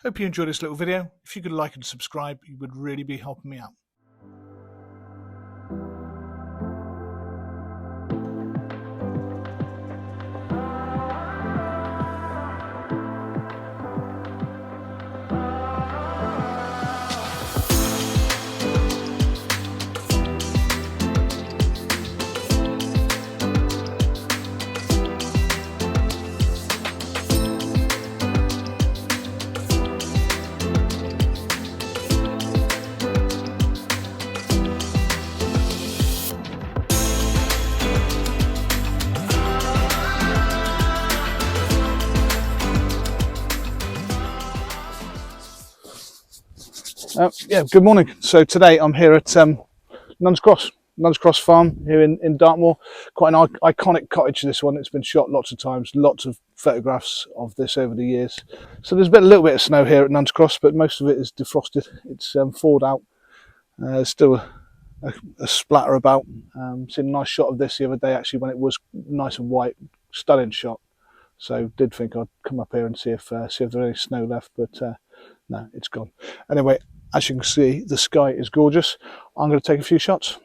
Hope you enjoyed this little video. If you could like and subscribe, you would really be helping me out. Good morning. So today I'm here at Nuns Cross Farm here in Dartmoor. Quite an iconic cottage, this one. It's been shot lots of times, lots of photographs of this over the years. So there's been a little bit of snow here at Nuns Cross, but most of it is defrosted. It's thawed out. There's still a splatter about. Seen a nice shot of this the other day actually when it was nice and white. Stunning shot. So did think I'd come up here and see if there's any snow left, but no, it's gone. Anyway, as you can see, the sky is gorgeous. I'm going to take a few shots.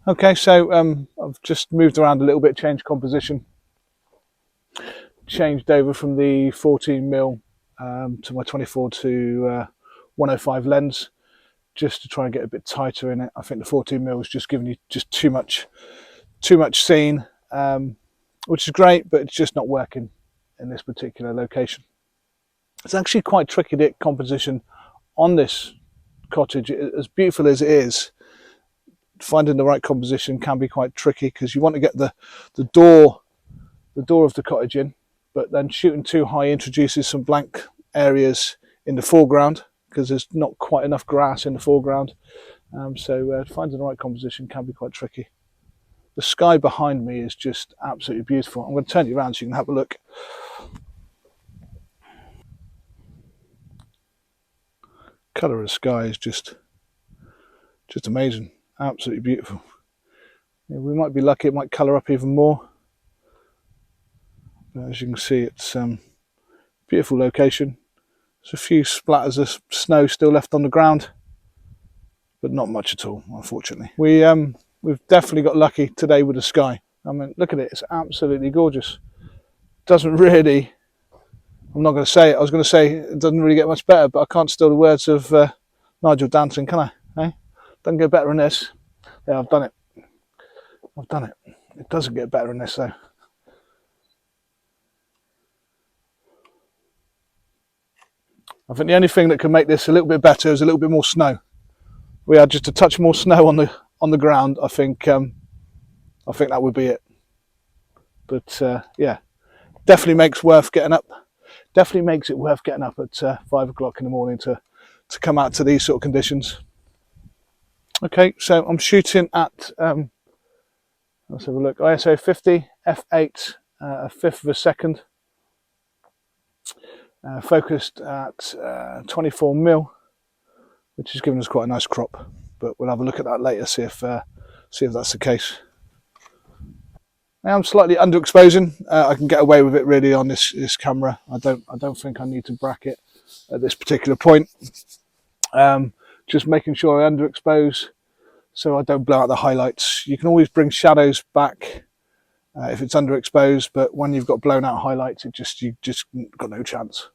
Okay, so I've just moved around a little bit, changed composition. Changed over from the 14mm to my 24 to 105 lens, just to try and get a bit tighter in it. I think the 14mm is just giving you just too much scene, which is great, but it's just not working in this particular location. It's actually quite tricky to get composition on this cottage. As beautiful as it is, finding the right composition can be quite tricky because you want to get the door of the cottage in, but then shooting too high introduces some blank areas in the foreground because there's not quite enough grass in the foreground. So finding the right composition can be quite tricky. The sky behind me is just absolutely beautiful. I'm going to turn you around so you can have a look. Colour of the sky is just amazing, absolutely beautiful. Yeah, we might be lucky, it might colour up even more. But as you can see, it's beautiful location. There's a few splatters of snow still left on the ground, but not much at all, unfortunately. We've definitely got lucky today with the sky. I mean, look at it, it's absolutely gorgeous. Doesn't really, I'm not going to say it, I was going to say it doesn't really get much better, but I can't steal the words of Nigel Danton, can I? Eh? Doesn't get better than this. Yeah, I've done it. I've done it. It doesn't get better than this though. I think the only thing that can make this a little bit better is a little bit more snow. We had just a touch more snow on the ground. I think that would be it. But yeah, definitely makes worth getting up. Definitely makes it worth getting up at 5 o'clock in the morning to come out to these sort of conditions. Okay, so I'm shooting at let's have a look. ISO 50 f8, a fifth of a second. Focused at 24mm, which is giving us quite a nice crop. But we'll have a look at that later, see if that's the case. I am slightly underexposing. I can get away with it really on this camera. I don't think I need to bracket at this particular point. Just making sure I underexpose so I don't blow out the highlights. You can always bring shadows back if it's underexposed, but when you've got blown out highlights, you just got no chance.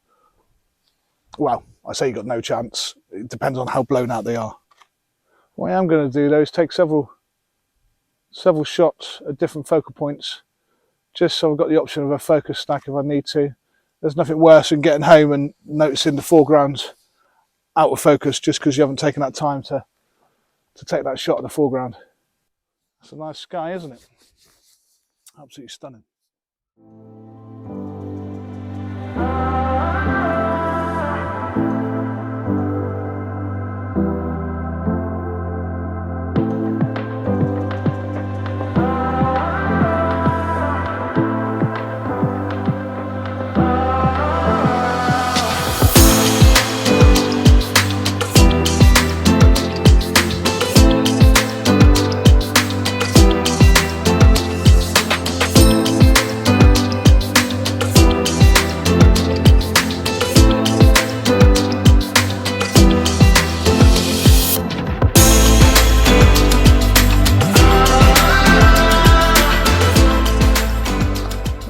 Well, I say you got no chance. It depends on how blown out they are. What I am going to do though is take several shots at different focal points, just so I've got the option of a focus stack if I need to. There's nothing worse than getting home and noticing the foreground's out of focus just because you haven't taken that time to take that shot of the foreground. It's a nice sky, isn't it? Absolutely stunning.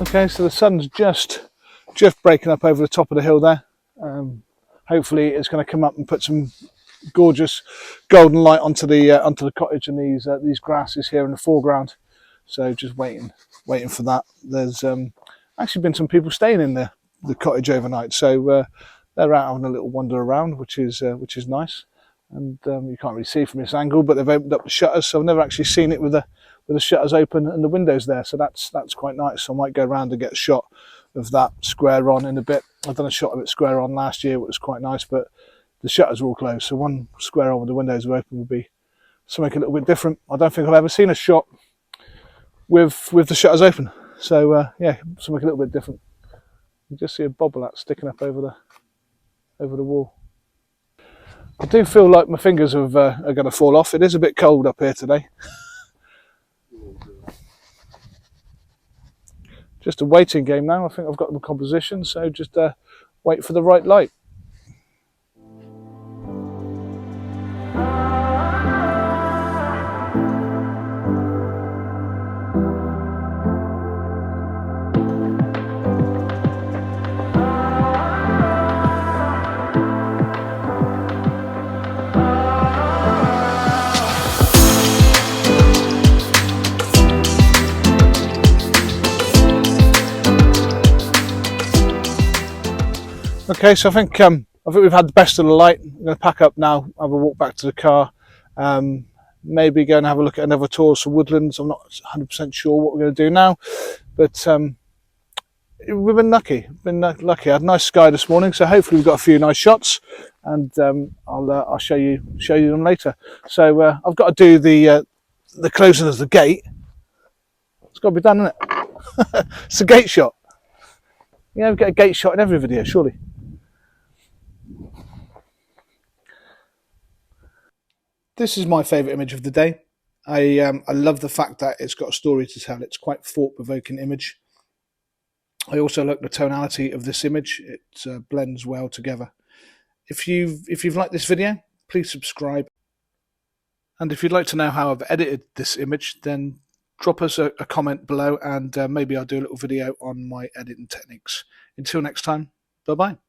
Okay, so the sun's just breaking up over the top of the hill there. Hopefully it's going to come up and put some gorgeous golden light onto the cottage and these grasses here in the foreground. So just waiting for that. There's actually been some people staying in the cottage overnight, so they're out having a little wander around, which is nice. And you can't really see from this angle, but they've opened up the shutters, so I've never actually seen it with the shutters open and the windows there. So that's quite nice. So I might go around and get a shot of that square on in a bit. I've done a shot of it square on last year, which was quite nice, but the shutters were all closed. So one square on with the windows were open would be something a little bit different. I don't think I've ever seen a shot with the shutters open. So yeah, something a little bit different. You just see a bobble hat sticking up over the wall. I do feel like my fingers are going to fall off. It is a bit cold up here today. Just a waiting game now. I think I've got the composition, so just wait for the right light. Okay, so I think we've had the best of the light. I'm going to pack up now, have a walk back to the car, maybe go and have a look at another tour of some woodlands. I'm not 100% sure what we're going to do now, but we've been lucky. I had a nice sky this morning, so hopefully we've got a few nice shots, and I'll show you them later. So I've got to do the closing of the gate. It's got to be done, isn't it? It's a gate shot. Yeah, we get a gate shot in every video, surely. This is my favourite image of the day. I love the fact that it's got a story to tell. It's quite thought-provoking image. I also like the tonality of this image. It blends well together. If you've liked this video, please subscribe. And if you'd like to know how I've edited this image, then drop us a comment below, and maybe I'll do a little video on my editing techniques. Until next time, bye-bye.